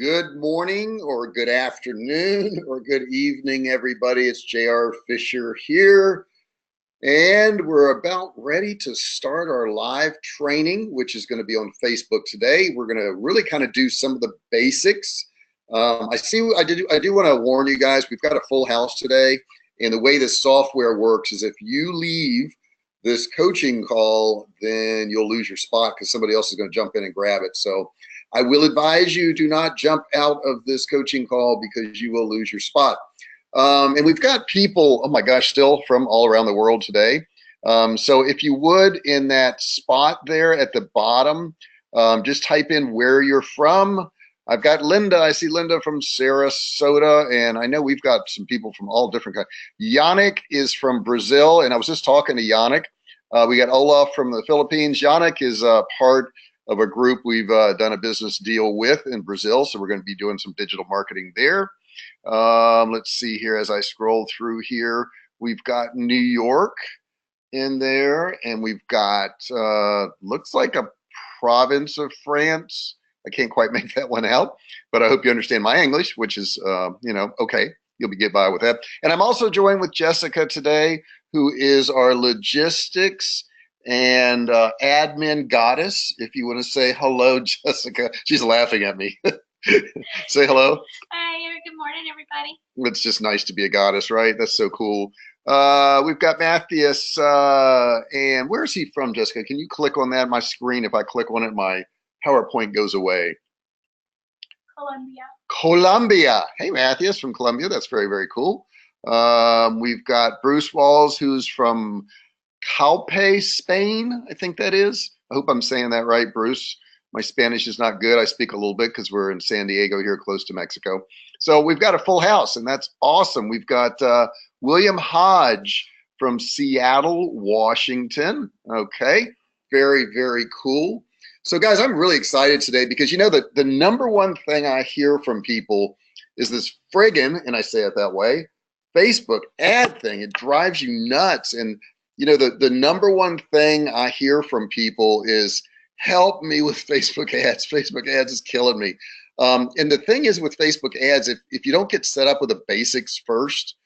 Good morning or good afternoon or good evening, everybody. It's J.R. Fisher here, and we're about ready to start our live training, which is going to be on Facebook today. We're going to really kind of do some of the basics. I do want to warn you guys, we've got a full house today, and the way this software works is if you leave this coaching call, then you'll lose your spot because somebody else is going to jump in and grab it. So I will advise you, do not jump out of this coaching call because you will lose your spot. And we've got people, oh my gosh, still from all around the world today. So if you would, in that spot there at the bottom, just type in where you're from. I've got Linda. I see Linda from Sarasota, and I know we've got some people from all different countries. Yannick is from Brazil, and I was just talking to Yannick. We got Olaf from the Philippines. Yannick is part of a group we've done a business deal with in Brazil, so we're going to be doing some digital marketing there. Let's see here as I scroll through here. We've got New York in there, and we've got looks like a province of France. I can't quite make that one out, but I hope you understand my English, which is, okay. You'll be get by with that. And I'm also joined with Jessica today, who is our logistics and admin goddess. If you want to say hello, Jessica. She's laughing at me. Say hello. Hi, good morning, everybody. It's just nice to be a goddess, right? That's so cool. We've got Matthias, and where is he from, Jessica? Can you click on that? My screen, if I click on it, my PowerPoint goes away. Colombia. Colombia. Hey, Matthias from Colombia. That's very, very cool. We've got Bruce Walls, who's from Calpe, Spain, I think that is. I hope I'm saying that right, Bruce. My Spanish is not good. I speak a little bit because we're in San Diego here, close to Mexico. So we've got a full house, and that's awesome. We've got William Hodge from Seattle, Washington. Okay, very, very cool. So guys, I'm really excited today because, you know, the number one thing I hear from people is this friggin', and I say it that way, Facebook ad thing. It drives you nuts. And, you know, the number one thing I hear from people is, help me with Facebook ads. Facebook ads is killing me. And the thing is with Facebook ads, if you don't get set up with the basics first,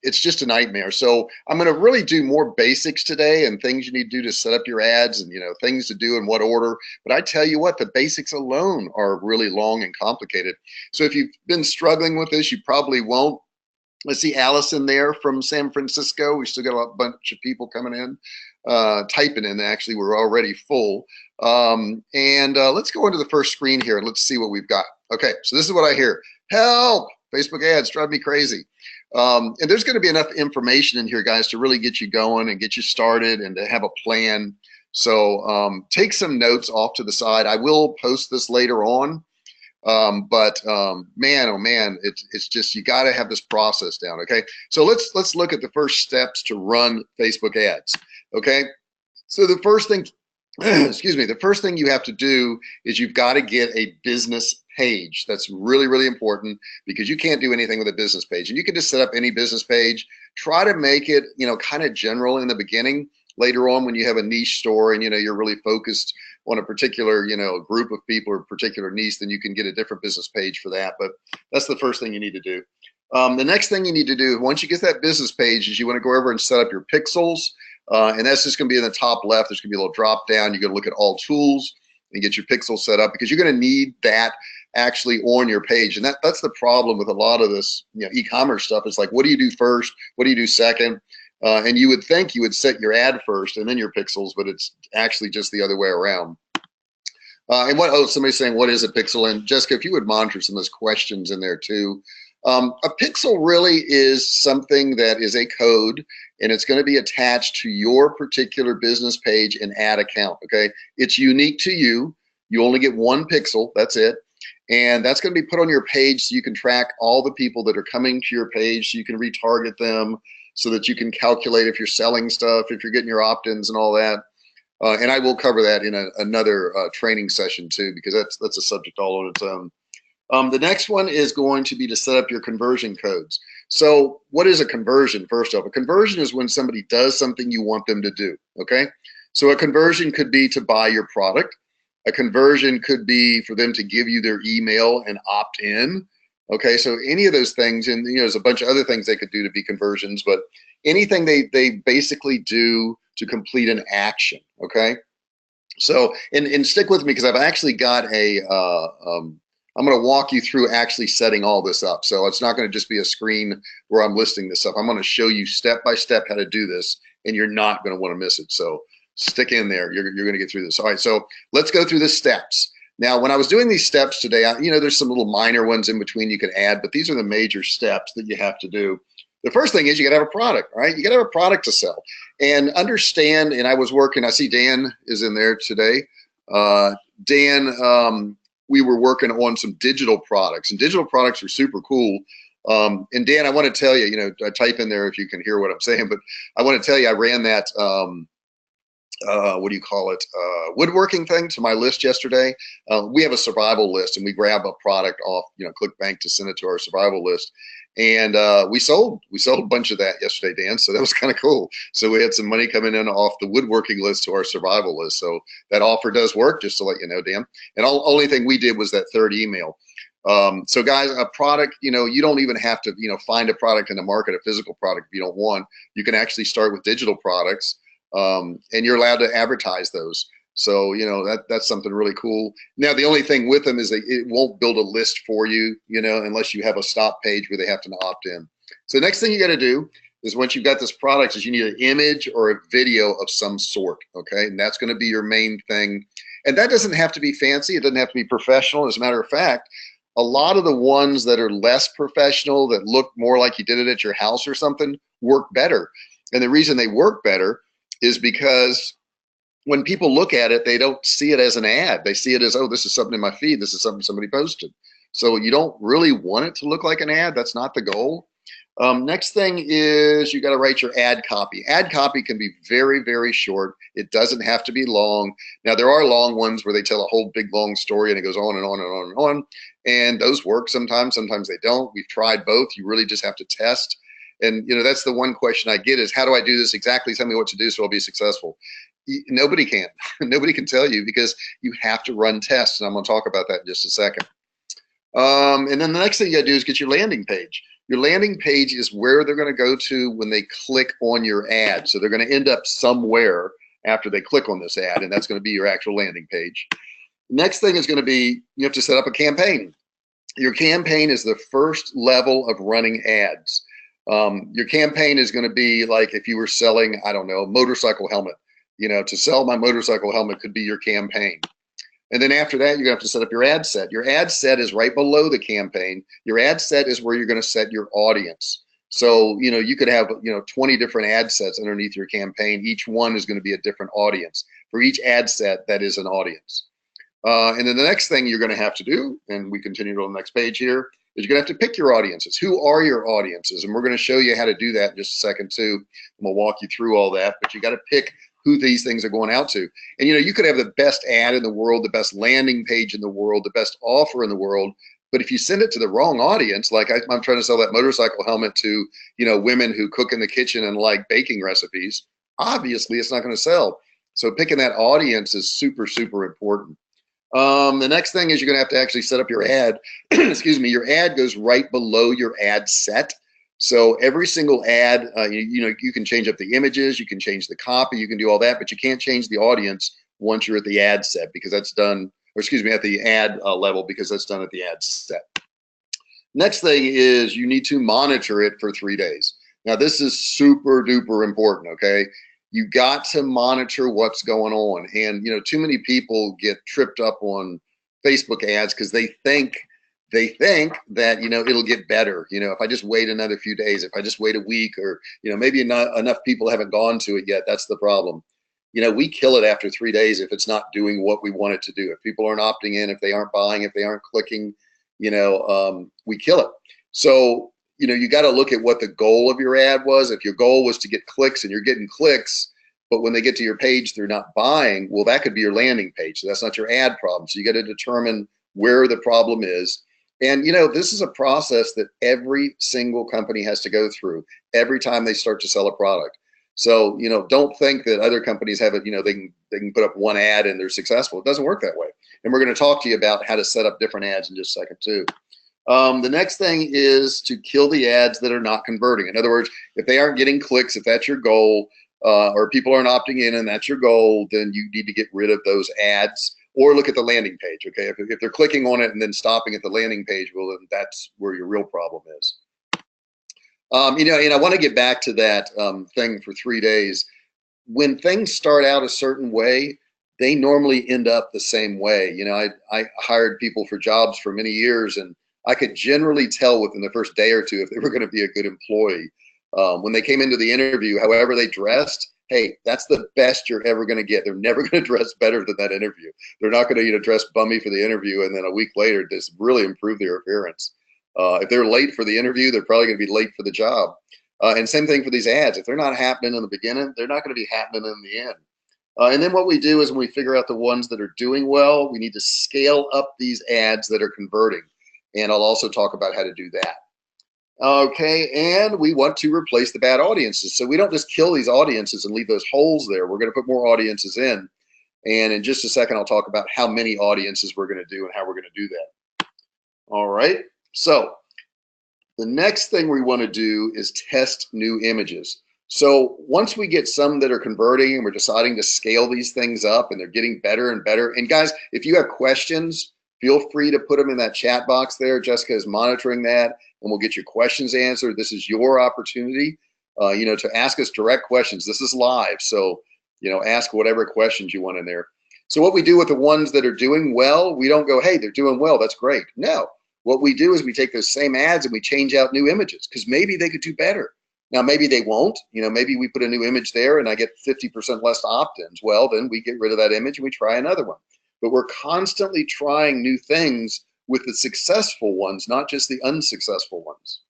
it's just a nightmare. So I'm going to really do more basics today and things you need to do to set up your ads and, you know, things to do in what order. But I tell you what, the basics alone are really long and complicated. So if you've been struggling with this, you probably won't. Let's see Allison there from San Francisco. We still got a bunch of people coming in, typing in. Actually, we're already full. Let's go into the first screen here and let's see what we've got. Okay, so this is what I hear. Help! Facebook ads drive me crazy. And there's going to be enough information in here, guys, to really get you going and get you started and to have a plan. So take some notes off to the side. I will post this later on. Man, oh man, it's just, you got to have this process down. Okay. So let's look at the first steps to run Facebook ads. Okay. So the first thing, excuse me, the first thing you have to do is you've got to get a business page. That's really, really important because you can't do anything with a business page, and you can just set up any business page. Try to make it, you know, kind of general in the beginning. Later on, when you have a niche store and, you know, you're really focused on a particular, you know, group of people or a particular niche, then you can get a different business page for that. But that's the first thing you need to do. The next thing you need to do once you get that business page is you want to go over and set up your pixels. And that's just going to be in the top left. There's going to be a little drop down. You're going to look at all tools and get your pixels set up because you're going to need that actually on your page. And that's the problem with a lot of this, you know, e-commerce stuff. It's like, what do you do first? What do you do second? And you would think you would set your ad first and then your pixels, but it's actually just the other way around. Somebody's saying, what is a pixel? And Jessica, if you would monitor some of those questions in there too. A pixel really is something that is a code, and it's going to be attached to your particular business page and ad account. Okay. It's unique to you. You only get one pixel. That's it. And that's going to be put on your page so you can track all the people that are coming to your page, so you can retarget them, so that you can calculate if you're selling stuff, if you're getting your opt-ins and all that. And I will cover that in another training session too, because that's a subject all on its own. The next one is going to be to set up your conversion codes. So what is a conversion? First off, a conversion is when somebody does something you want them to do, okay? So a conversion could be to buy your product. A conversion could be for them to give you their email and opt in. Okay, so any of those things, and there's a bunch of other things they could do to be conversions, but anything they basically do to complete an action. Okay, so and stick with me because I've actually got I'm going to walk you through actually setting all this up. So it's not going to just be a screen where I'm listing this up. I'm going to show you step by step how to do this, and you're not going to want to miss it. So stick in there. You're going to get through this. All right, so let's go through the steps. Now, when I was doing these steps today, there's some little minor ones in between you can add, but these are the major steps that you have to do. The first thing is you got to have a product, right? You got to have a product to sell and understand. And I was working, I see Dan is in there today. Dan, we were working on some digital products, and digital products are super cool. And Dan, I want to tell you, I type in there if you can hear what I'm saying, but I want to tell you, I ran that, what do you call it? Woodworking thing to my list yesterday. We have a survival list, and we grab a product off, ClickBank to send it to our survival list. And we sold a bunch of that yesterday, Dan. So that was kind of cool. So we had some money coming in off the woodworking list to our survival list. So that offer does work, just to let you know, Dan. And only thing we did was that third email. So guys, a product, you don't even have to, find a product in the market, a physical product if you don't want. You can actually start with digital products, and you're allowed to advertise those. So, that's something really cool. Now, the only thing with them is that it won't build a list for you, unless you have a stop page where they have to opt in. So the next thing you got to do is, once you've got this product, is you need an image or a video of some sort. Okay. And that's going to be your main thing. And that doesn't have to be fancy. It doesn't have to be professional. As a matter of fact, a lot of the ones that are less professional, that look more like you did it at your house or something, work better. And the reason they work better is because when people look at it, they don't see it as an ad. They see it as, oh, this is something in my feed. This is something somebody posted. So you don't really want it to look like an ad. That's not the goal. Next thing is you got to write your ad copy. Ad copy can be very, very short. It doesn't have to be long. Now, there are long ones where they tell a whole big, long story and it goes on and on and on and on. And those work sometimes. Sometimes they don't. We've tried both. You really just have to test. And, that's the one question I get is, how do I do this exactly? Tell me what to do so I'll be successful. Nobody can. Nobody can tell you, because you have to run tests. And I'm going to talk about that in just a second. And then the next thing you got to do is get your landing page. Your landing page is where they're going to go to when they click on your ad. So they're going to end up somewhere after they click on this ad, and that's going to be your actual landing page. Next thing is going to be, you have to set up a campaign. Your campaign is the first level of running ads. Your campaign is going to be like if you were selling, I don't know, a motorcycle helmet. To sell my motorcycle helmet could be your campaign. And then after that, you're going to have to set up your ad set. Your ad set is right below the campaign. Your ad set is where you're going to set your audience. So, you could have, 20 different ad sets underneath your campaign. Each one is going to be a different audience. For each ad set, that is an audience. And then the next thing you're going to have to do, and we continue to the next page here, is you're going to have to pick your audiences. Who are your audiences? And we're going to show you how to do that in just a second too. And we'll walk you through all that, but you got to pick who these things are going out to. And you could have the best ad in the world, the best landing page in the world, the best offer in the world, but if you send it to the wrong audience, like I'm trying to sell that motorcycle helmet to, women who cook in the kitchen and like baking recipes, obviously it's not going to sell. So picking that audience is super, super important. The next thing is you're going to have to actually set up your ad. Excuse me, your ad goes right below your ad set. So every single ad, you can change up the images, you can change the copy, you can do all that, but you can't change the audience once you're at the ad set, because that's done, or excuse me, at the ad level, because that's done at the ad set. Next thing is you need to monitor it for 3 days. Now this is super duper important, okay? You got to monitor what's going on. And, too many people get tripped up on Facebook ads because they think that, it'll get better. If I just wait another few days, if I just wait a week, or, maybe not enough people haven't gone to it yet. That's the problem. We kill it after 3 days if it's not doing what we want it to do. If people aren't opting in, if they aren't buying, if they aren't clicking, we kill it. So, you got to look at what the goal of your ad was. If your goal was to get clicks and you're getting clicks, but when they get to your page, they're not buying, well, that could be your landing page. So that's not your ad problem. So you got to determine where the problem is. And, this is a process that every single company has to go through every time they start to sell a product. So, don't think that other companies have it, they can put up one ad and they're successful. It doesn't work that way. And we're going to talk to you about how to set up different ads in just a second too. The next thing is to kill the ads that are not converting. In other words, if they aren't getting clicks, if that's your goal, or people aren't opting in and that's your goal, then you need to get rid of those ads or look at the landing page. Okay, if they're clicking on it and then stopping at the landing page, well, then that's where your real problem is. You know, and I want to get back to that thing for 3 days. When things start out a certain way, they normally end up the same way. You know, I hired people for jobs for many years, and I could generally tell within the first day or two if they were going to be a good employee. When they came into the interview, however they dressed, hey, that's the best you're ever going to get. They're never going to dress better than that interview. They're not going to, you know, dress bummy for the interview and then a week later just really improve their appearance. If they're late for the interview, they're probably going to be late for the job. And same thing for these ads. If they're not happening in the beginning, they're not going to be happening in the end. And then what we do is when we figure out the ones that are doing well, we need to scale up these ads that are converting. And I'll also talk about how to do that. Okay, and we want to replace the bad audiences. So we don't just kill these audiences and leave those holes there. We're going to put more audiences in. And in just a second, I'll talk about how many audiences we're going to do and how we're going to do that. All right, so the next thing we want to do is test new images. So once we get some that are converting and we're deciding to scale these things up and they're getting better and better. And guys, if you have questions, feel free to put them in that chat box there. Jessica is monitoring that and we'll get your questions answered. This is your opportunity, you know, to ask us direct questions. This is live. So, you know, ask whatever questions you want in there. So what we do with the ones that are doing well, we don't go, hey, they're doing well, that's great. No, what we do is we take those same ads and we change out new images because maybe they could do better. Now, maybe they won't, you know, maybe we put a new image there and I get 50% less opt-ins. Well, then we get rid of that image and we try another one. But we're constantly trying new things with the successful ones, not just the unsuccessful ones.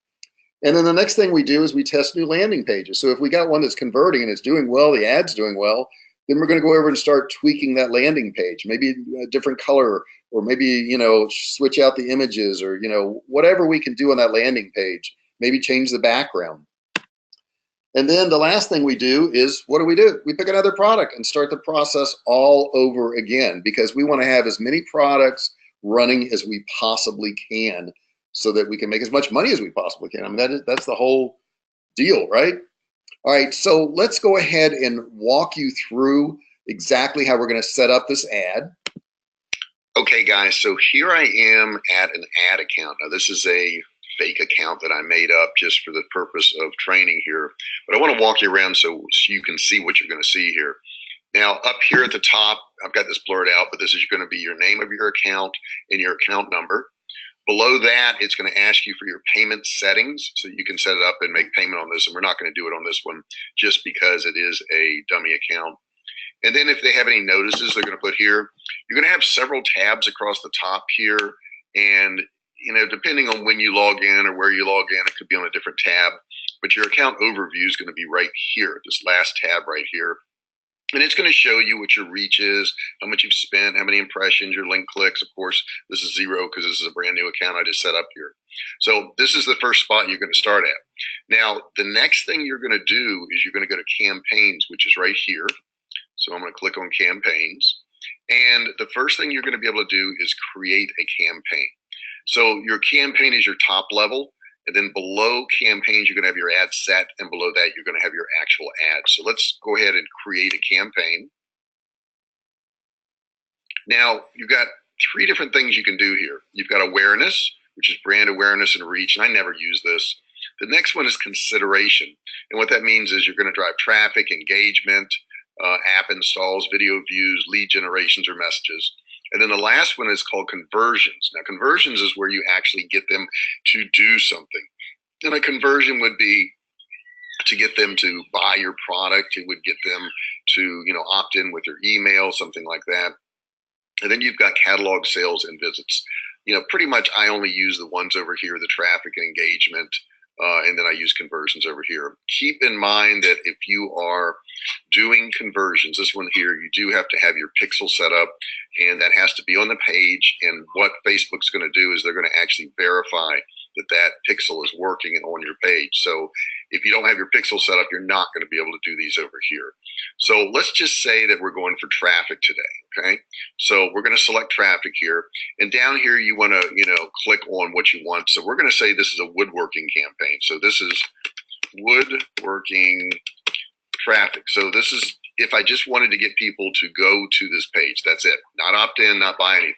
And then the next thing we do is we test new landing pages. So if we got one that's converting and it's doing well, the ad's doing well, then we're going to go over and start tweaking that landing page, maybe a different color, or maybe, you know, switch out the images, or, you know, whatever we can do on that landing page, maybe change the background. And then the last thing we do is, what do? We pick another product and start the process all over again, because we want to have as many products running as we possibly can so that we can make as much money as we possibly can. I mean, that's the whole deal, right? All right, so let's go ahead and walk you through exactly how we're going to set up this ad. Okay, guys, so here I am at an ad account. Now, this is a fake account that I made up just for the purpose of training here. But I want to walk you around so you can see what you're going to see here. Now, up here at the top, I've got this blurred out, but this is going to be your name of your account and your account number. Below that, it's going to ask you for your payment settings, so you can set it up and make payment on this. And we're not going to do it on this one just because it is a dummy account. And then if they have any notices, they're going to put here. You're going to have several tabs across the top here. And, you know, depending on when you log in or where you log in, it could be on a different tab. But your account overview is going to be right here, this last tab right here. And it's going to show you what your reach is, how much you've spent, how many impressions, your link clicks. Of course, this is 0 because this is a brand new account I just set up here. So this is the first spot you're going to start at. Now, the next thing you're going to do is you're going to go to campaigns, which is right here. So I'm going to click on campaigns. And the first thing you're going to be able to do is create a campaign. So your campaign is your top level. And then below campaigns, you're going to have your ad set. And below that, you're going to have your actual ad. So let's go ahead and create a campaign. Now, you've got 3 different things you can do here. You've got awareness, which is brand awareness and reach. And I never use this. The next one is consideration. And what that means is you're going to drive traffic, engagement, app installs, video views, lead generations, or messages. And then the last one is called conversions. Now, conversions is where you actually get them to do something. And a conversion would be to get them to buy your product. It would get them to, you know, opt in with their email, something like that. And then you've got catalog sales and visits. You know, pretty much I only use the ones over here, the traffic and engagement. And then I use conversions over here. Keep in mind that if you are doing conversions, this one here, you do have to have your pixel set up, and that has to be on the page. And what Facebook's going to do is they're going to actually verify that that pixel is working on your page. So if you don't have your pixel set up, you're not going to be able to do these over here. So let's just say that we're going for traffic today. Okay, so we're going to select traffic here, and down here you want to click on what you want. So we're going to say this is a woodworking campaign. So this is woodworking traffic. So this is if I just wanted to get people to go to this page. That's it. Not opt in, not buy anything.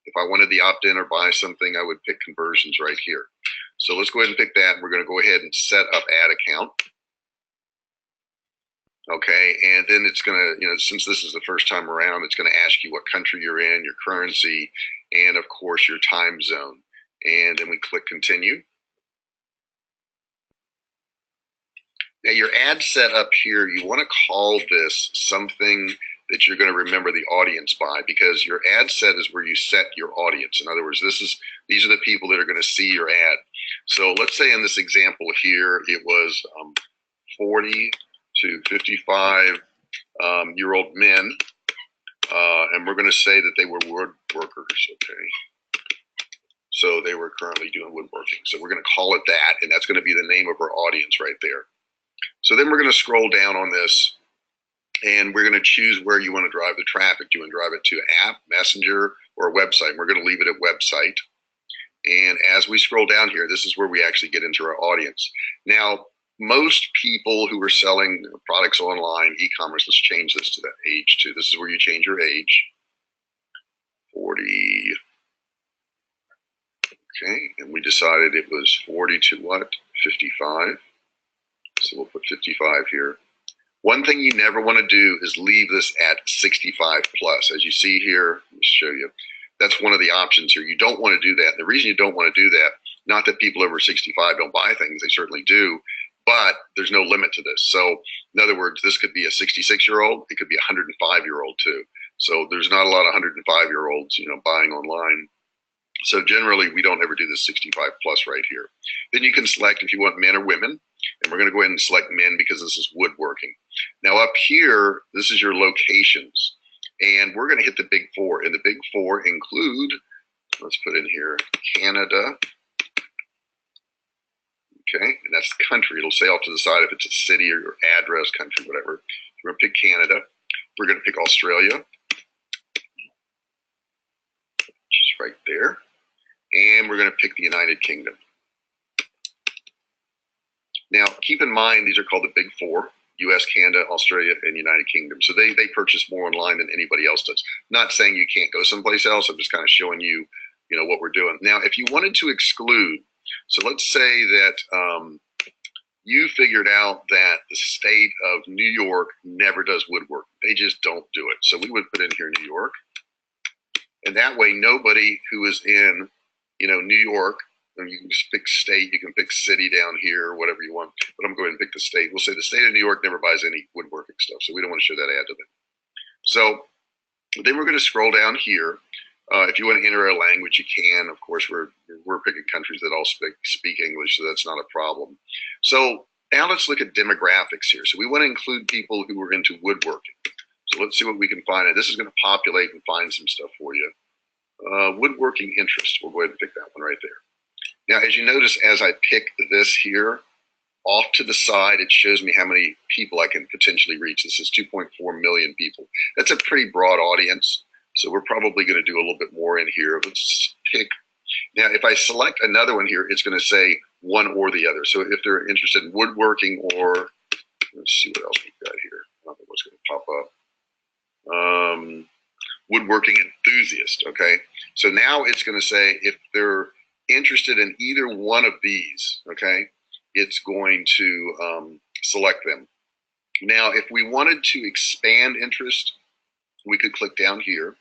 If I wanted the opt in or buy something, I would pick conversions right here. So let's go ahead and pick that. We're going to go ahead and set up ad account. Okay, and then it's going to, since this is the first time around, it's going to ask you what country you're in, your currency, and of course your time zone. And then we click continue. Now your ad set up here, you want to call this something that you're going to remember the audience by, because your ad set is where you set your audience. In other words, these are the people that are going to see your ad. So let's say in this example here, it was 40 to 55 year old men, and we're going to say that they were woodworkers. Okay, so they were currently doing woodworking. So we're going to call it that, and that's going to be the name of our audience right there. So then we're going to scroll down on this, and we're going to choose where you want to drive the traffic. Do you want to drive it to app, messenger, or a website? We're going to leave it at website. And as we scroll down here, this is where we actually get into our audience. Now, most people who are selling products online, e-commerce, let's change this to that age too. This is where you change your age. 40. Okay, and we decided it was 40 to what? 55. So we'll put 55 here. One thing you never want to do is leave this at 65 plus. As you see here, let me show you. That's one of the options here. You don't want to do that. The reason you don't want to do that, not that people over 65 don't buy things, they certainly do, but there's no limit to this. So in other words, this could be a 66-year-old, it could be a 105-year-old too. So there's not a lot of 105-year-olds, buying online. So generally, we don't ever do this 65 plus right here. Then you can select if you want men or women, and we're going to go ahead and select men because this is woodworking. Now up here, this is your locations, and we're going to hit the big four, and the big four include, let's put in here, Canada. Okay, and that's the country. It'll say off to the side if it's a city or address, country, whatever. We're going to pick Canada. We're going to pick Australia, which is right there. And we're going to pick the United Kingdom. Now, keep in mind, these are called the big four: US, Canada, Australia, and United Kingdom. So they purchase more online than anybody else does. Not saying you can't go someplace else. I'm just kind of showing you, what we're doing. Now, if you wanted to exclude, so let's say that you figured out that the state of New York never does woodwork. They just don't do it. So we would put in here New York. And that way, nobody who is in New York, and you can just pick state, you can pick city down here, whatever you want, but I'm going to pick the state. We'll say the state of New York never buys any woodworking stuff, so we don't want to show that ad to them. So then we're going to scroll down here. If you want to enter a language, you can. Of course, we're picking countries that all speak English, so that's not a problem. So now let's look at demographics here. So we want to include people who are into woodworking. So let's see what we can find. And this is going to populate and find some stuff for you. Woodworking interest. We'll go ahead and pick that one right there. Now, as you notice, as I pick this here, off to the side, it shows me how many people I can potentially reach. This is 2.4 million people. That's a pretty broad audience. So we're probably going to do a little bit more in here. Let's pick. Now, if I select another one here, it's going to say one or the other. So if they're interested in woodworking, or let's see what else we've got here. I don't know what's going to pop up. Woodworking enthusiast. Okay. So now it's going to say if they're interested in either one of these, okay, it's going to select them. Now, if we wanted to expand interest, we could click down here.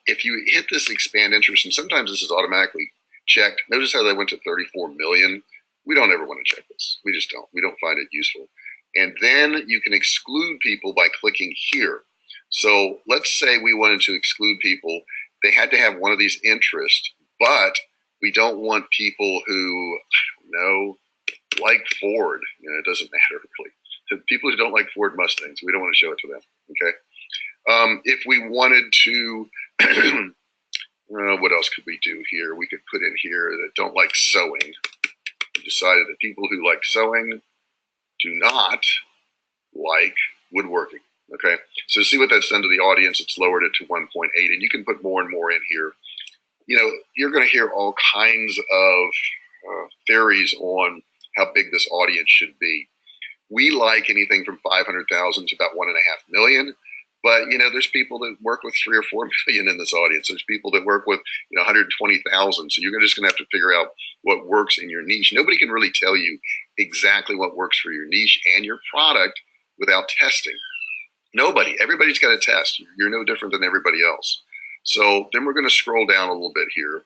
If you hit this expand interest, and sometimes this is automatically checked. Notice how they went to 34 million. We don't ever want to check this. We just don't. We don't find it useful. And then you can exclude people by clicking here. So let's say we wanted to exclude people. They had to have one of these interests, but we don't want people who, I don't know, like Ford. It doesn't matter really. So people who don't like Ford Mustangs, we don't want to show it to them. Okay. If we wanted to What else could we do here? We could put in here that don't like sewing. We decided that people who like sewing do not like woodworking. Okay, so see what that's done to the audience. It's lowered it to 1.8, and you can put more and more in here. You know, you're going to hear all kinds of theories on how big this audience should be. We like anything from 500,000 to about 1.5 million. But, you know, there's people that work with 3 or 4 million in this audience. There's people that work with, 120,000. So you're just going to have to figure out what works in your niche. Nobody can really tell you exactly what works for your niche and your product without testing. Nobody. Everybody's got to test. You're no different than everybody else. So then we're going to scroll down a little bit here,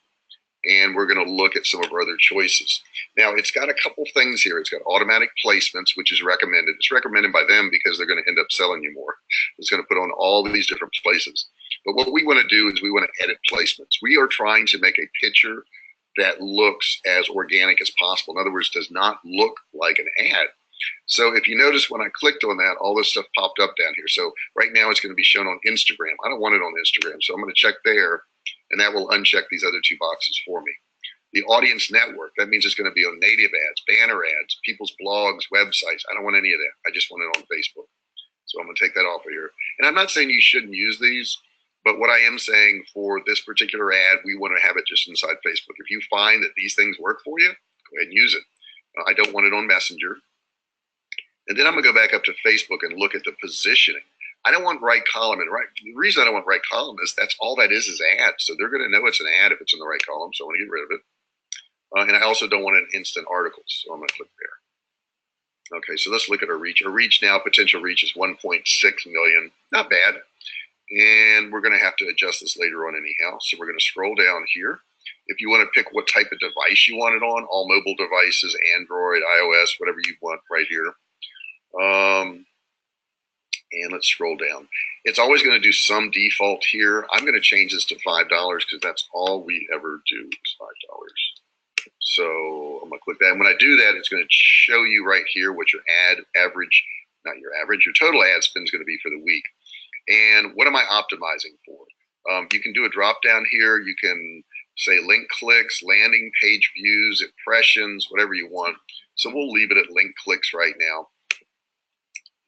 and we're going to look at some of our other choices. Now, it's got a couple things here. It's got automatic placements, which is recommended. It's recommended by them because they're going to end up selling you more. It's going to put on all of these different places. But what we want to do is we want to edit placements. We are trying to make a picture that looks as organic as possible. In other words, does not look like an ad. So if you notice when I clicked on that, all this stuff popped up down here. So right now it's going to be shown on Instagram. I don't want it on Instagram, so I'm going to check there, and that will uncheck these other 2 boxes for me. The audience network, that means it's going to be on native ads, banner ads, people's blogs, websites. I don't want any of that. I just want it on Facebook. So I'm going to take that off of here. And I'm not saying you shouldn't use these, but what I am saying for this particular ad, we want to have it just inside Facebook. If you find that these things work for you, go ahead and use it. I don't want it on Messenger. And then I'm going to go back up to Facebook and look at the positioning. I don't want right column and right. The reason I don't want right column is that's all that is ads. So they're going to know it's an ad if it's in the right column. So I want to get rid of it. And I also don't want an instant articles. So I'm going to click there. Okay, so let's look at our reach. Our reach now, potential reach is 1.6 million. Not bad. And we're going to have to adjust this later on anyhow. So we're going to scroll down here. If you want to pick what type of device you want it on, all mobile devices, Android, iOS, whatever you want right here. And let's scroll down. It's always going to do some default here. I'm going to change this to $5 because that's all we ever do is $5. So I'm going to click that. And when I do that, it's going to show you right here what your your total ad spend is going to be for the week. And what am I optimizing for? You can do a drop down here. You can say link clicks, landing page views, impressions, whatever you want. So we'll leave it at link clicks right now.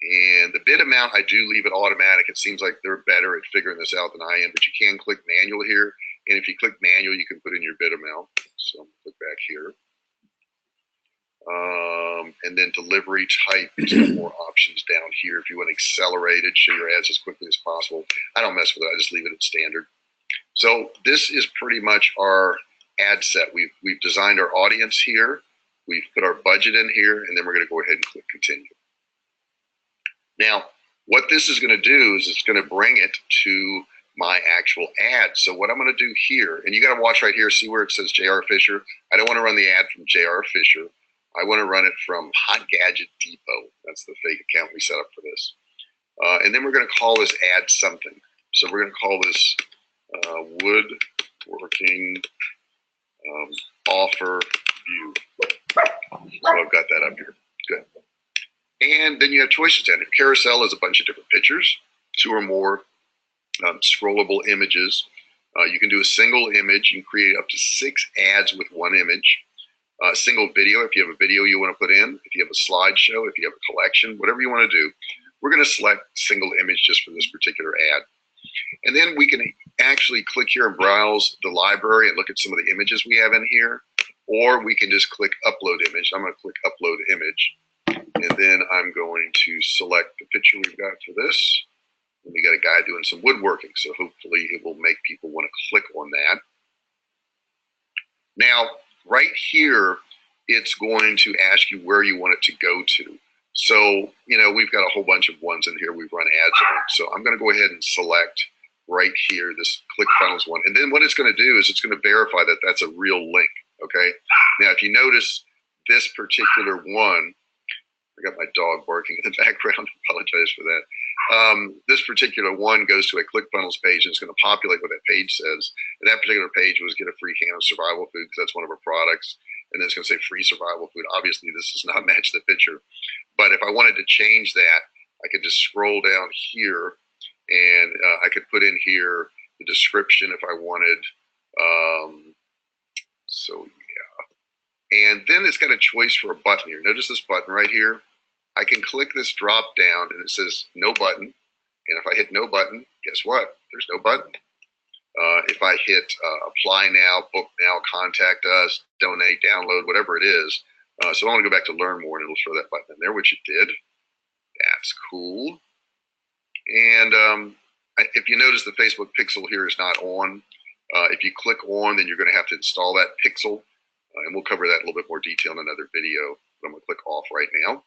And the bid amount, I do leave it automatic. It seems like they're better at figuring this out than I am, but you can click manual here. And if you click manual, you can put in your bid amount. So I'm going to click back here. And then delivery type, some more options down here. If you want accelerated, show your ads as quickly as possible. I don't mess with it. I just leave it at standard. So this is pretty much our ad set. We've designed our audience here. We've put our budget in here, and then we're going to go ahead and click continue. Now, what this is going to do is it's going to bring it to my actual ad. So what I'm going to do here, and you got to watch right here, see where it says J.R. Fisher. I don't want to run the ad from J.R. Fisher. I want to run it from Hot Gadget Depot. That's the fake account we set up for this. And then we're going to call this ad something. So we're going to call this woodworking offer view. So I've got that up here. Good. And then you have choices down here. Carousel is a bunch of different pictures, 2 or more scrollable images. You can do a single image. You can create up to 6 ads with 1 image. Single video, if you have a video you want to put in, if you have a slideshow, if you have a collection, whatever you want to do, we're going to select single image just for this particular ad. And then we can actually click here and browse the library and look at some of the images we have in here, or we can just click upload image. I'm going to click upload image, and then I'm going to select the picture we've got for this. And we got a guy doing some woodworking, so hopefully it will make people want to click on that. Now, right here, it's going to ask you where you want it to go to. So, we've got a whole bunch of ones in here we've run ads on. So I'm going to go ahead and select right here, this ClickFunnels one. And then what it's going to do is it's going to verify that that's a real link, okay? Now, if you notice this particular one, I got my dog barking in the background. Apologize for that. This particular one goes to a ClickFunnels page, and it's going to populate what that page says. And that particular page was get a free can of survival food because that's one of our products. And then it's going to say free survival food. Obviously, this does not match the picture. But if I wanted to change that, I could just scroll down here, and I could put in here the description if I wanted So yeah, and then it's got a choice for a button here. Notice this button right here. I can click this drop down and it says no button. And if I hit no button, guess what? There's no button. If I hit apply now, book now, contact us, donate, download, whatever it is. So I want to go back to learn more and it'll show that button in there, which it did. That's cool. And if you notice the Facebook pixel here is not on. If you click on, then you're going to have to install that pixel. And we'll cover that in a little bit more detail in another video. But I'm going to click off right now.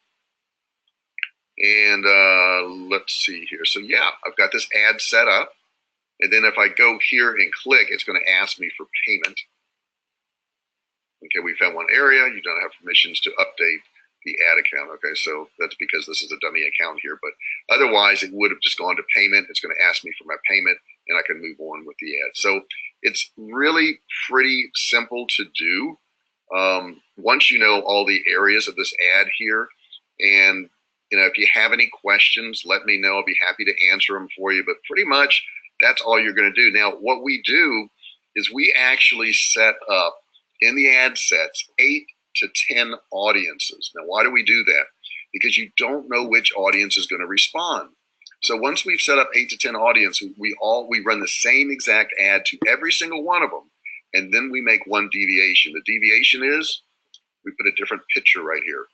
And let's see here. So yeah, I've got this ad set up. And then if I go here and click, it's going to ask me for payment. Okay, we found one area. You don't have permissions to update the ad account. Okay, so that's because this is a dummy account here. But otherwise, it would have just gone to payment. It's going to ask me for my payment, and I can move on with the ad. So it's really pretty simple to do. Once you know all the areas of this ad here, and if you have any questions, let me know. I'll be happy to answer them for you. But pretty much that's all you're going to do. Now, what we do is we actually set up in the ad sets 8 to 10 audiences. Now, why do we do that? Because you don't know which audience is going to respond. So once we've set up 8 to 10 audiences, we run the same exact ad to every single one of them, and then we make one deviation. The deviation is we put a different picture right here.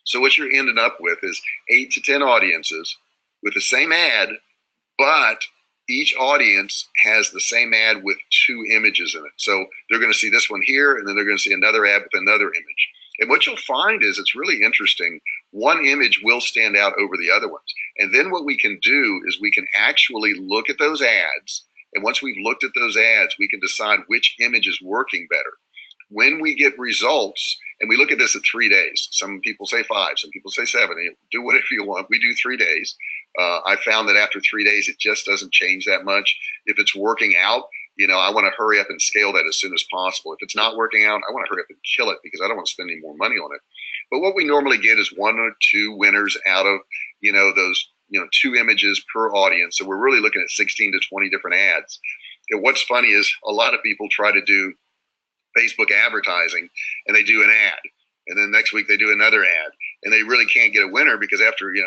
So what you're ending up with is 8 to 10 audiences with the same ad, but each audience has the same ad with 2 images in it. So they're going to see this one here, and then they're going to see another ad with another image. And what you'll find is it's really interesting. One image will stand out over the other ones. And then what we can do is we can actually look at those ads. And once we've looked at those ads, we can decide which image is working better. When we get results, and we look at this at 3 days. Some people say 5, some people say 7. Do whatever you want. We do 3 days. I found that after 3 days, it just doesn't change that much. If it's working out, I want to hurry up and scale that as soon as possible. If it's not working out, I want to hurry up and kill it because I don't want to spend any more money on it. But what we normally get is 1 or 2 winners out of, those, 2 images per audience. So we're really looking at 16 to 20 different ads. And what's funny is a lot of people try to do Facebook advertising and they do an ad, and then next week they do another ad, and they really can't get a winner because after 8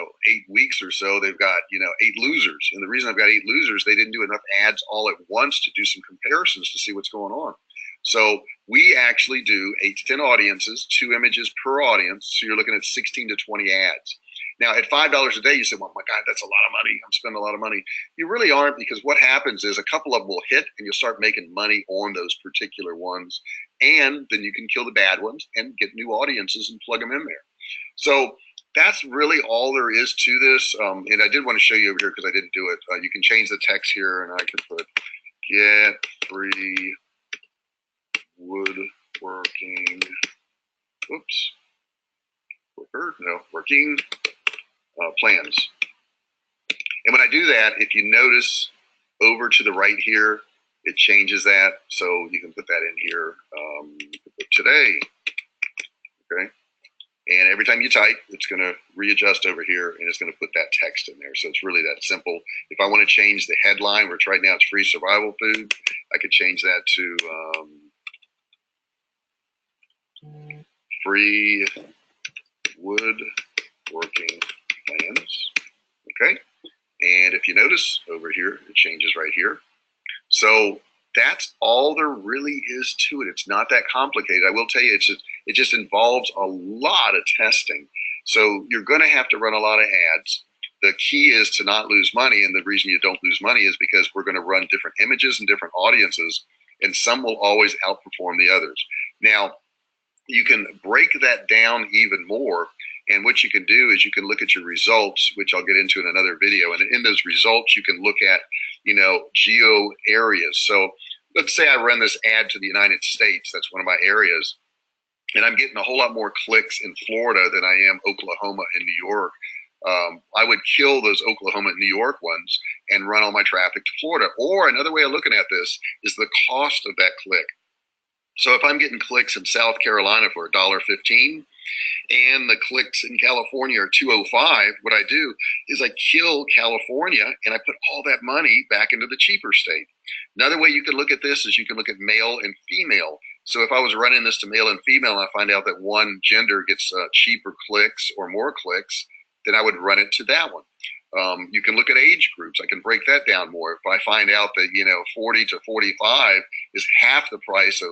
weeks or so they've got 8 losers. And the reason I've got 8 losers, they didn't do enough ads all at once to do some comparisons to see what's going on. So we actually do 8 to 10 audiences, 2 images per audience. So you're looking at 16 to 20 ads. Now, at $5 a day, you say, well, my God, that's a lot of money. I'm spending a lot of money. You really aren't, because what happens is a couple of them will hit and you'll start making money on those particular ones. And then you can kill the bad ones and get new audiences and plug them in there. So that's really all there is to this. And I did want to show you over here because I didn't do it. You can change the text here, and I can put get free woodworking. Oops. Working plans. And when I do that, if you notice over to the right here, it changes that. So you can put that in here. Today. Okay. And every time you type, it's going to readjust over here, and it's going to put that text in there. So it's really that simple. If I want to change the headline, which right now it's free survival food, I could change that to free woodworking plans. Okay. And if you notice over here, it changes right here. So that's all there really is to it. It's not that complicated. I will tell you, it just involves a lot of testing. So you're going to have to run a lot of ads. The key is to not lose money. And the reason you don't lose money is because we're going to run different images and different audiences, and some will always outperform the others. Now, you can break that down even more. And what you can do is you can look at your results, which I'll get into in another video. And in those results, you can look at, geo areas. So let's say I run this ad to the United States. That's one of my areas. And I'm getting a whole lot more clicks in Florida than I am Oklahoma and New York. I would kill those Oklahoma and New York ones and run all my traffic to Florida. Or another way of looking at this is the cost of that click. So if I'm getting clicks in South Carolina for $1.15 and the clicks in California are $2.05, what I do is I kill California and I put all that money back into the cheaper state. Another way you can look at this is you can look at male and female. So if I was running this to male and female and I find out that one gender gets cheaper clicks or more clicks, then I would run it to that one. You can look at age groups. I can break that down more. If I find out that, 40 to 45 is half the price of,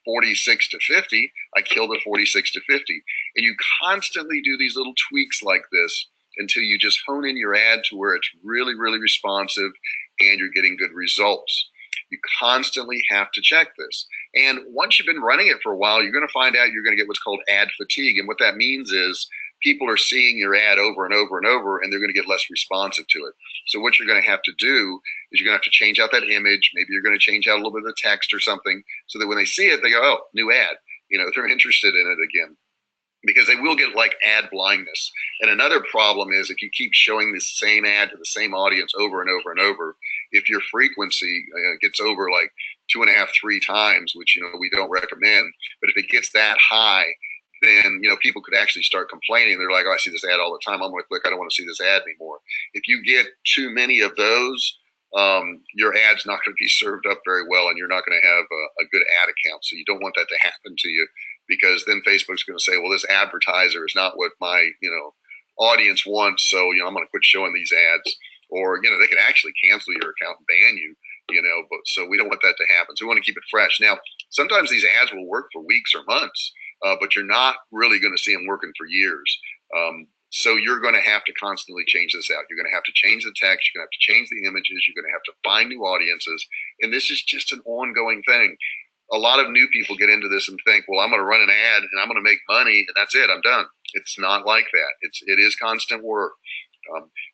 46 to 50, I kill the 46 to 50. And you constantly do these little tweaks like this until you just hone in your ad to where it's really, really responsive and you're getting good results. You constantly have to check this. And once you've been running it for a while, you're going to find out you're going to get what's called ad fatigue. And what that means is people are seeing your ad over and over and over, and they're going to get less responsive to it. So what you're going to have to do is you're going to have to change out that image. Maybe you're going to change out a little bit of the text or something so that when they see it, they go, oh, new ad. They're interested in it again, because they will get like ad blindness. And another problem is if you keep showing the same ad to the same audience over and over and over, if your frequency gets over like 2.5, 3 times, which, we don't recommend, but if it gets that high, then, people could actually start complaining. They're like, oh, I see this ad all the time. I'm going to click. I don't want to see this ad anymore. If you get too many of those, your ad's not going to be served up very well, and you're not going to have a good ad account. So you don't want that to happen to you, because then Facebook's going to say, well, this advertiser is not what my, audience wants. So, I'm going to quit showing these ads. Or, they can actually cancel your account and ban you, but so we don't want that to happen. So we want to keep it fresh. Now, sometimes these ads will work for weeks or months, but you're not really going to see them working for years. So you're going to have to constantly change this out. You're going to have to change the text. You're going to have to change the images. You're going to have to find new audiences. And this is just an ongoing thing. A lot of new people get into this and think, well, I'm going to run an ad and I'm going to make money and that's it, I'm done. It's not like that. It is constant work.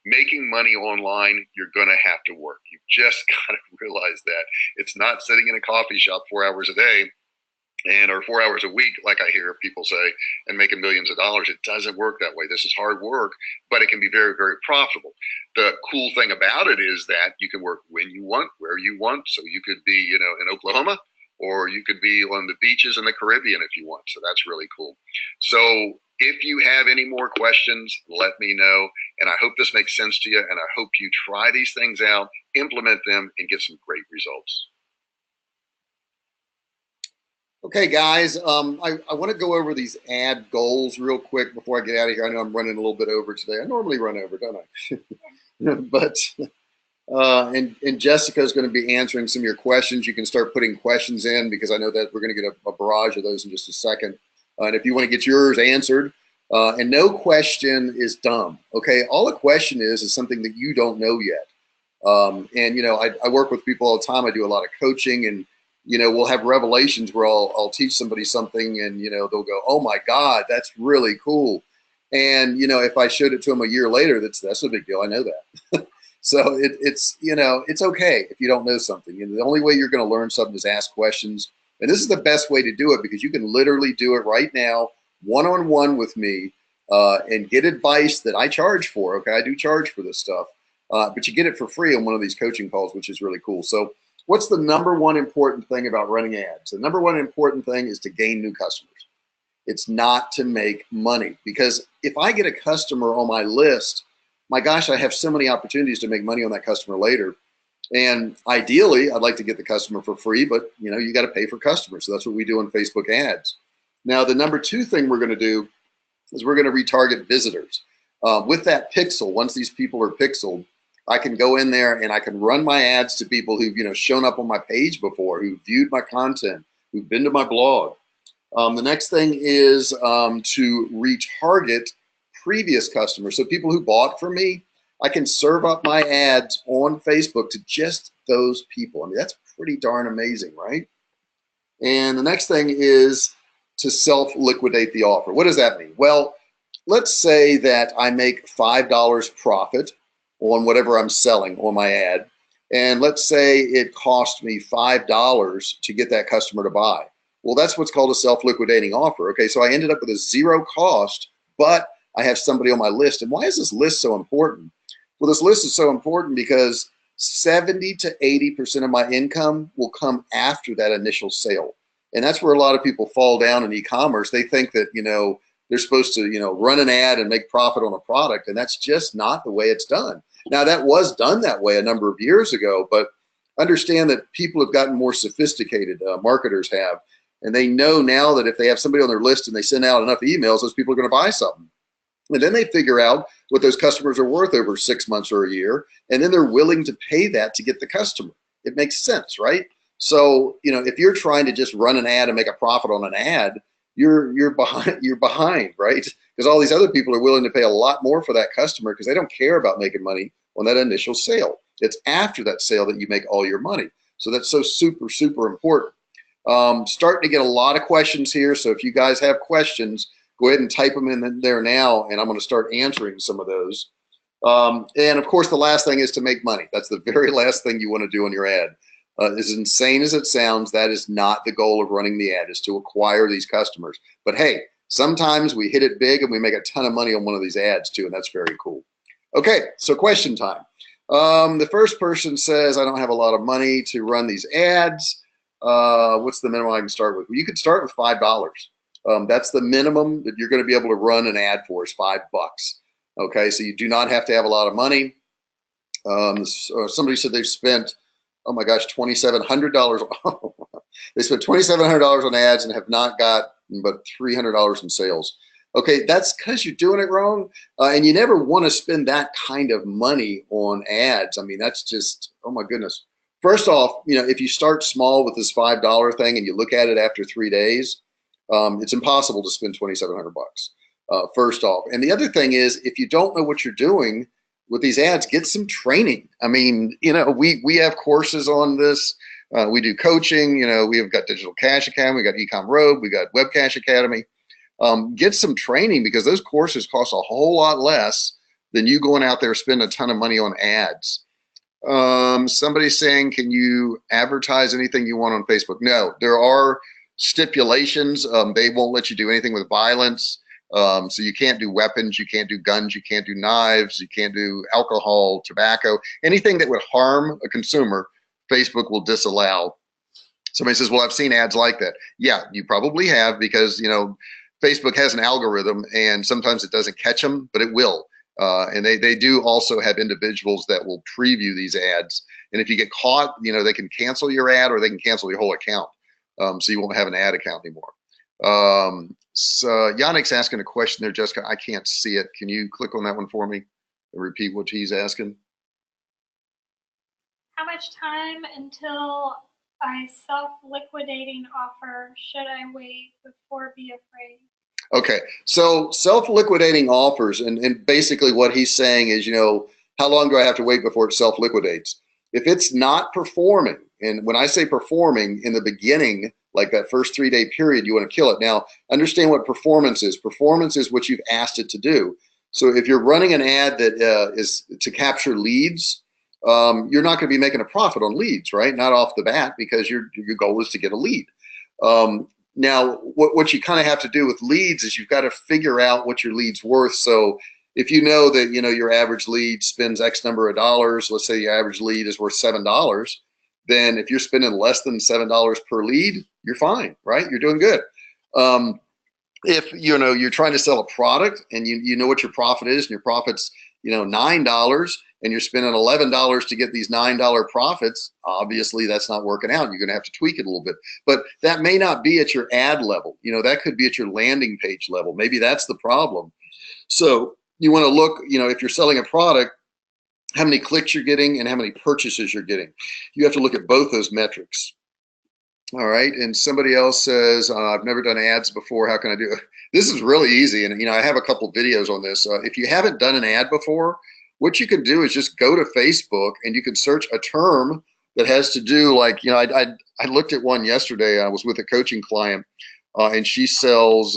Making money online, you're going to have to work. You just got to realize that. It's not sitting in a coffee shop 4 hours a day or 4 hours a week, like I hear people say, and making millions of dollars. It doesn't work that way. This is hard work, but it can be very, very profitable. The cool thing about it is that you can work when you want, where you want. So you could be, in Oklahoma, or you could be on the beaches in the Caribbean if you want. So that's really cool. So if you have any more questions, let me know. And I hope this makes sense to you. And I hope you try these things out, implement them, and get some great results. Okay, guys, I want to go over these ad goals real quick before I get out of here. I know I'm running a little bit over today. I normally run over, don't I? But and Jessica's going to be answering some of your questions. You can start putting questions in, because I know that we're going to get a barrage of those in just a second. And if you want to get yours answered, and no question is dumb. Okay, all a question is something that you don't know yet. And I work with people all the time. I do a lot of coaching, and we'll have revelations where I'll teach somebody something, and they'll go, oh my God, that's really cool. And if I showed it to them a year later, that's no big deal. I know that. So it's okay if you don't know something. The only way you're going to learn something is ask questions. And this is the best way to do it, because you can literally do it right now, one-on-one with me, and get advice that I charge for. Okay, I do charge for this stuff, but you get it for free on one of these coaching calls, which is really cool. So what's the number one important thing about running ads? The number one important thing is to gain new customers. It's not to make money, because if I get a customer on my list, my gosh, I have so many opportunities to make money on that customer later. And ideally, I'd like to get the customer for free, but you got to pay for customers. So that's what we do on Facebook ads. Now, the number two thing we're going to do is we're going to retarget visitors. With that pixel, once these people are pixeled, I can go in there and I can run my ads to people who've shown up on my page before, who viewed my content, who've been to my blog. The next thing is to retarget previous customers. So people who bought from me, I can serve up my ads on Facebook to just those people. I mean, that's pretty darn amazing, right? And the next thing is to self-liquidate the offer. What does that mean? Well, let's say that I make $5 profit on whatever I'm selling on my ad. And let's say it cost me $5 to get that customer to buy. Well, that's what's called a self-liquidating offer. Okay, so I ended up with a zero cost, but I have somebody on my list. And why is this list so important? Well, this list is so important because 70 to 80% of my income will come after that initial sale. And that's where a lot of people fall down in e-commerce. They think that, they're supposed to, run an ad and make profit on a product. And that's just not the way it's done. Now, that was done that way a number of years ago, but understand that people have gotten more sophisticated, marketers have, and they know now that if they have somebody on their list and they send out enough emails, those people are going to buy something. And then they figure out what those customers are worth over 6 months or a year, and then they're willing to pay that to get the customer. It makes sense, right? So, if you're trying to just run an ad and make a profit on an ad, you're behind, right? Because all these other people are willing to pay a lot more for that customer because they don't care about making money on that initial sale. It's after that sale that you make all your money. So that's so super, super important. Starting to get a lot of questions here. So if you guys have questions, go ahead and type them in there now, and I'm going to start answering some of those. And of course, the last thing is to make money. That's the very last thing you want to do on your ad. As insane as it sounds, that is not the goal of running the ad, is to acquire these customers. But hey, sometimes we hit it big and we make a ton of money on one of these ads too, and that's very cool. Okay, so question time. The first person says, I don't have a lot of money to run these ads. What's the minimum I can start with? Well, you could start with $5. That's the minimum that you're going to be able to run an ad for, is $5. Okay, so you do not have to have a lot of money. Somebody said they've spent, oh my gosh, $2,700. They spent $2,700 on ads and have not got but $300 in sales. Okay, that's because you're doing it wrong, and you never want to spend that kind of money on ads. I mean, that's just, oh my goodness. First off, if you start small with this $5 thing and you look at it after 3 days, it's impossible to spend $2,700 bucks. First off, and the other thing is, if you don't know what you're doing with these ads, get some training. I mean, we have courses on this. We do coaching. We have got Digital Cash Academy, we got Ecom Road, we got Web Cash Academy. Get some training, because those courses cost a whole lot less than you going out there spending a ton of money on ads. Somebody's saying, can you advertise anything you want on Facebook? No, there are stipulations. They won't let you do anything with violence. So you can't do weapons, you can't do guns, you can't do knives, you can't do alcohol, tobacco, anything that would harm a consumer, Facebook will disallow. Somebody says, well, I've seen ads like that. Yeah, you probably have, because, Facebook has an algorithm and sometimes it doesn't catch them, but it will. And they do also have individuals that will preview these ads. And if you get caught, they can cancel your ad, or they can cancel your whole account. So you won't have an ad account anymore. So Yannick's asking a question there, Jessica. I can't see it. Can you click on that one for me and repeat what he's asking? How much time until a self-liquidating offer should I wait before be afraid? Okay, so self-liquidating offers, and basically what he's saying is, how long do I have to wait before it self-liquidates? If it's not performing, and when I say performing, in the beginning, like that first 3-day period, you want to kill it. Now, understand what performance is. Performance is what you've asked it to do. So if you're running an ad that is to capture leads, you're not going to be making a profit on leads, right? Not off the bat, because your goal is to get a lead. Now, what you kind of have to do with leads is you've got to figure out what your lead's worth. So if you know that, your average lead spends X number of dollars, let's say your average lead is worth $7, then if you're spending less than $7 per lead, you're fine, right? You're doing good. If, you're trying to sell a product and you know what your profit is, and your profit's, $9, and you're spending $11 to get these $9 profits, obviously that's not working out. You're going to have to tweak it a little bit, but that may not be at your ad level. That could be at your landing page level. Maybe that's the problem. So you want to look, if you're selling a product, how many clicks you're getting and how many purchases you're getting. You have to look at both those metrics. All right, and somebody else says, I've never done ads before. How can I do it? This is really easy, and I have a couple videos on this. If you haven't done an ad before, what you can do is just go to Facebook and you can search a term that has to do, like, I looked at one yesterday. I was with a coaching client, and she sells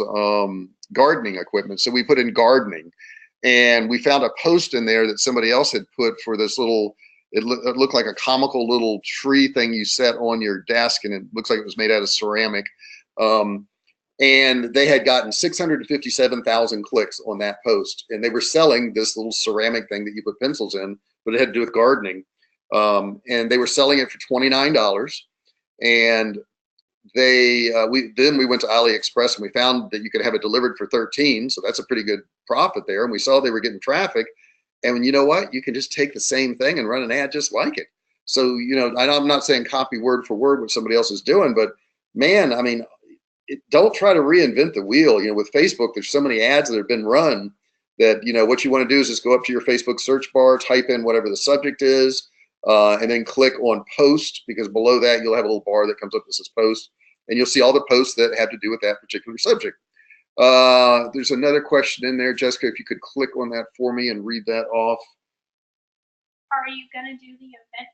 gardening equipment. So we put in gardening, and we found a post in there that somebody else had put for this little, it looked like a comical little tree thing you set on your desk, and it looks like it was made out of ceramic. And they had gotten 657,000 clicks on that post, and they were selling this little ceramic thing that you put pencils in, but it had to do with gardening. And they were selling it for $29. And then we went to AliExpress, and we found that you could have it delivered for 13. So that's a pretty good profit there. And we saw they were getting traffic. And you know what? You can just take the same thing and run an ad just like it. So, I'm not saying copy word for word what somebody else is doing, but man, I mean, don't try to reinvent the wheel. With Facebook, there's so many ads that have been run that, what you want to do is just go up to your Facebook search bar, type in whatever the subject is, and then click on post, because below that you'll have a little bar that comes up that says post, and you'll see all the posts that have to do with that particular subject. There's another question in there, Jessica, if you could click on that for me and read that off. Are you going to do the event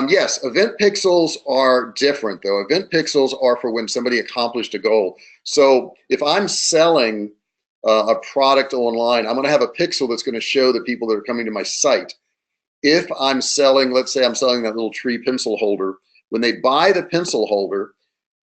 pixels? Yes, event pixels are different though. Event pixels are for when somebody accomplished a goal. So if I'm selling a product online, I'm going to have a pixel that's going to show the people that are coming to my site. If I'm selling, let's say I'm selling that little tree pencil holder, when they buy the pencil holder,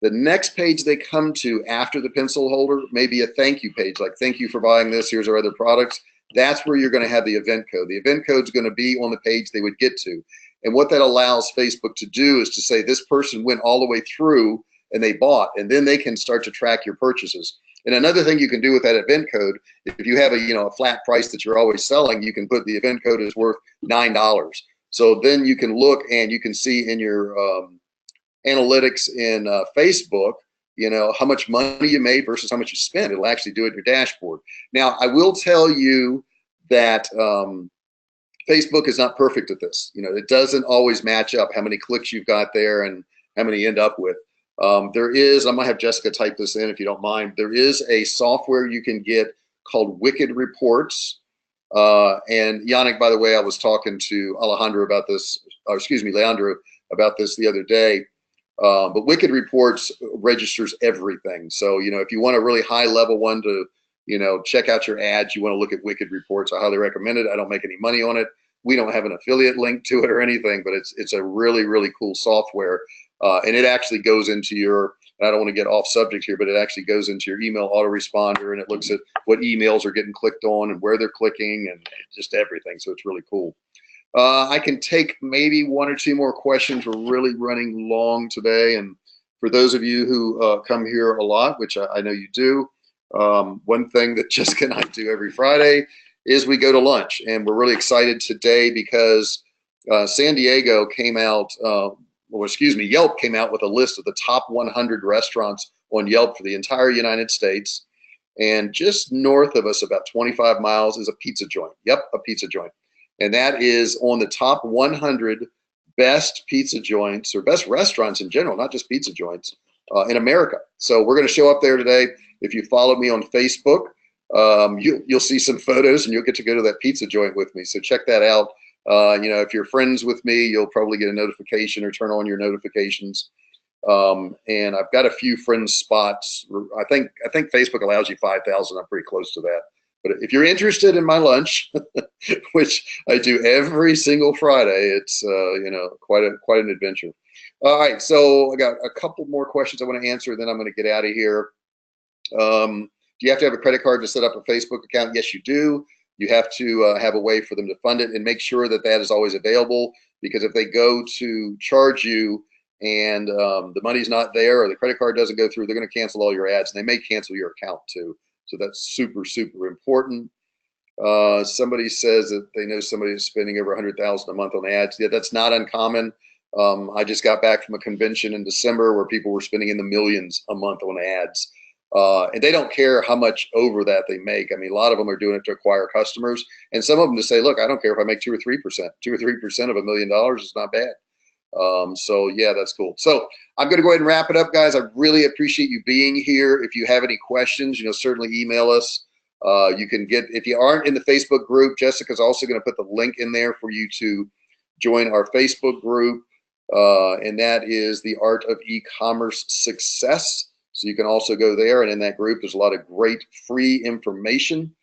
the next page they come to after the pencil holder may be a thank you page, like thank you for buying this, here's our other products. That's where you're going to have the event code. The event code is going to be on the page they would get to. And what that allows Facebook to do is to say this person went all the way through and they bought, and then they can start to track your purchases. And another thing you can do with that event code, if you have a flat price that you're always selling, you can put the event code is worth $9. So then you can look and you can see in your analytics in Facebook, how much money you made versus how much you spent. It'll actually do it in your dashboard. Now, I will tell you that Facebook is not perfect at this. It doesn't always match up how many clicks you've got there and how many you end up with. There is, I'm gonna have Jessica type this in if you don't mind. There is a software you can get called Wicked Reports. And Yannick, by the way, I was talking to Alejandro about this, or excuse me, Leandro about this the other day. But Wicked Reports registers everything. So, if you want a really high level one to, check out your ads, you want to look at Wicked Reports. I highly recommend it. I don't make any money on it. We don't have an affiliate link to it or anything, but it's a really, really cool software. And it actually goes into your, I don't want to get off subject here, but it actually goes into your email autoresponder, and it looks at what emails are getting clicked on and where they're clicking and just everything. So it's really cool. I can take maybe one or two more questions. We're really running long today. And for those of you who come here a lot, which I know you do, one thing that Jessica and I do every Friday is we go to lunch. And we're really excited today because San Diego came out, Yelp came out with a list of the top 100 restaurants on Yelp for the entire United States. And just north of us, about 25 miles, is a pizza joint. Yep, a pizza joint. And that is on the top 100 best pizza joints or best restaurants in general, not just pizza joints, in America. So we're going to show up there today. If you follow me on Facebook, you'll see some photos and you'll get to go to that pizza joint with me. So check that out. If you're friends with me, you'll probably get a notification or turn on your notifications. And I've got a few friends spots. I think Facebook allows you 5,000. I'm pretty close to that. But if you're interested in my lunch, which I do every single Friday, it's quite an adventure. All right, so I got a couple more questions I want to answer, then I'm going to get out of here. Do you have to have a credit card to set up a Facebook account? Yes, you do. You have to have a way for them to fund it, and make sure that that is always available, because if they go to charge you and the money's not there or the credit card doesn't go through, they're going to cancel all your ads, and they may cancel your account too. So that's super, super important. Somebody says that they know somebody is spending over 100,000 a month on ads. Yeah, that's not uncommon. I just got back from a convention in December where people were spending in the millions a month on ads. And they don't care how much over that they make. I mean, a lot of them are doing it to acquire customers. And some of them just say, look, I don't care if I make 2 or 3%. 2 or 3% of $1 million is not bad. So yeah, that's cool. So I'm going to go ahead and wrap it up, guys. I really appreciate you being here. If you have any questions, certainly email us. You can get, if you aren't in the Facebook group, Jessica's also going to put the link in there for you to join our Facebook group. And that is the Art of E-Commerce Success. So you can also go there, and in that group, there's a lot of great free information,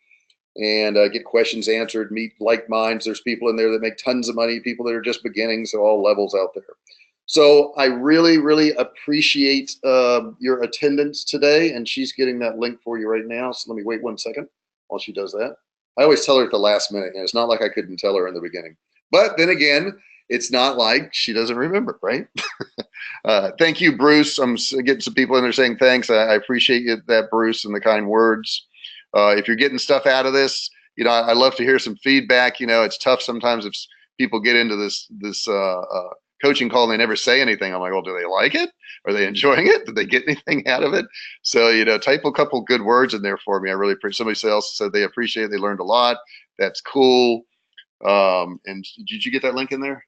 and get questions answered, meet like minds. There's people in there that make tons of money, people that are just beginning, so all levels out there. So I really, really appreciate your attendance today, and she's getting that link for you right now. So let me wait 1 second while she does that. I always tell her at the last minute, and it's not like I couldn't tell her in the beginning. But then again, it's not like she doesn't remember, right? Thank you, Bruce. I'm getting some people in there saying thanks. I appreciate that, Bruce, and the kind words. If you're getting stuff out of this, I love to hear some feedback. It's tough sometimes if people get into this coaching call and they never say anything. I'm like, well, do they like it? Are they enjoying it? Did they get anything out of it? So, you know, type a couple good words in there for me. I really appreciate. Somebody else said they appreciate it. They learned a lot. That's cool. And did you get that link in there?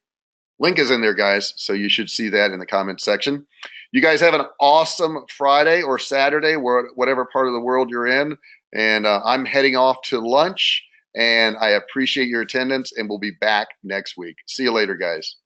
Link is in there, guys. So you should see that in the comment section. You guys have an awesome Friday or Saturday, whatever part of the world you're in. And I'm heading off to lunch. And I appreciate your attendance. And we'll be back next week. See you later, guys.